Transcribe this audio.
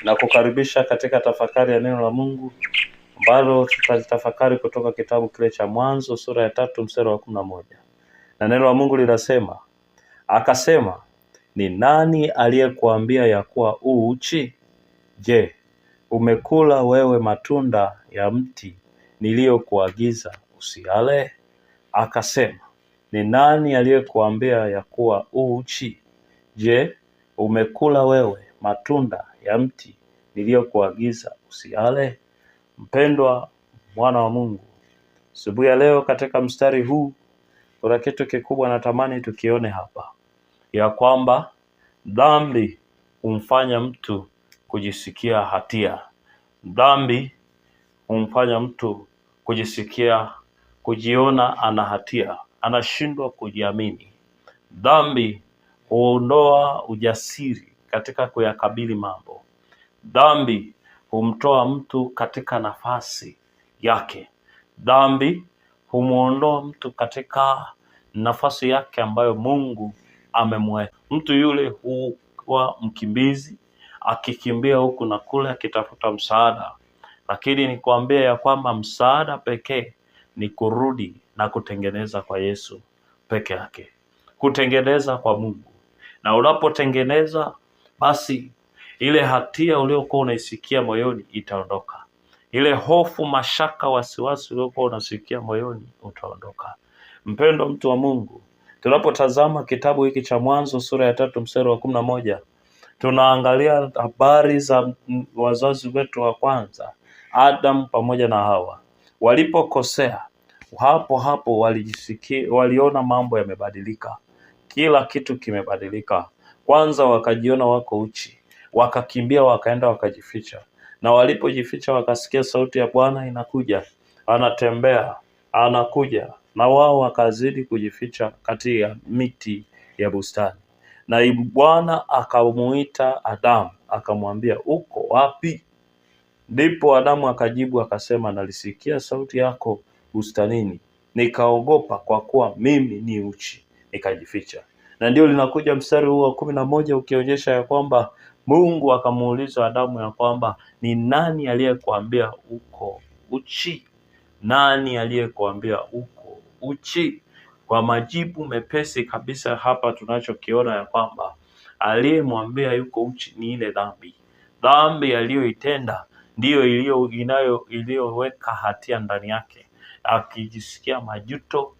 na kukaribisha katika tafakari ya neno la Mungu ambalo tutalitafakari kutoka kitabu kile cha Mwanzo sura ya 3 mstari wa 11. Na neno la Mungu linasema, akasema, ni nani aliyekuambia ya kuwa uchi? Je, umekula wewe matunda ya mti niliyokuagiza usiale? Akasema, ni nani aliyekuambia ya kuwa uchi? Je, umekula wewe matunda ya mti niliyokuagiza usiale? Mpendwa mwana wa Mungu, asubuhi ya leo katika mstari huu kuna kitu kikubwa natamani tukione hapa, ya kwamba dhambi humfanya mtu kujisikia hatia. Dhambi humfanya mtu kujiona ana hatia, anashindwa kujiamini. Dhambi huondoa ujasiri katika kuyakabili mambo. Dhambi humtoa mtu katika nafasi yake. Dhambi humuondoa mtu katika nafasi yake ambayo Mungu amemweka. Mtu yule huwa mkimbizi, akikimbia huku na kule akitafuta msaada. Lakini nikwambia ya kwamba msaada pekee ni kurudi na kutengeneza kwa Yesu peke yake. Kutengeneza kwa Mungu. Na unapotengeneza, basi ile hatia uliokuwa unaisikia moyoni itaondoka. Ile hofu, mashaka, wasiwasi uliokuwa unasikia moyoni utaondoka. Mpendo mtu wa Mungu, tunapotazama kitabu hiki cha Mwanzo sura ya 3 mstari wa 11, tunaangalia habari za wazazi wetu wa kwanza, Adam pamoja na Hawa. Walipokosea, hapo waliona mambo yamebadilika. Kila kitu kimebadilika. Kwanza wakajiona wako uchi, wakakimbia wakaenda wakajificha. Na walipojificha wakasikia sauti ya Bwana inakuja, anatembea, anakuja. Na wao wakazidi kujificha kati ya miti ya bustani. Na Bwana akamuita Adamu, akamwambia, uko wapi? Ndipo Adamu akajibu akasema, nalisikia sauti yako bustanini, nikaogopa kwa kuwa mimi ni uchi, nikajificha. Na ndio linakuja mstari huu wa 11 ukionyesha ya kwamba Mungu akamuuliza Adamu ya kwamba, ni nani aliyekuambia uko uchi? Nani aliyekuambia uko uchi? Kwa majibu mepesi kabisa hapa tunachokiona ya kwamba aliyemwambia yuko uchi ni ile dhambi. Dhambi aliyoitenda ndiyo iliyoweka hatia ndani yake. Akijisikia majuto,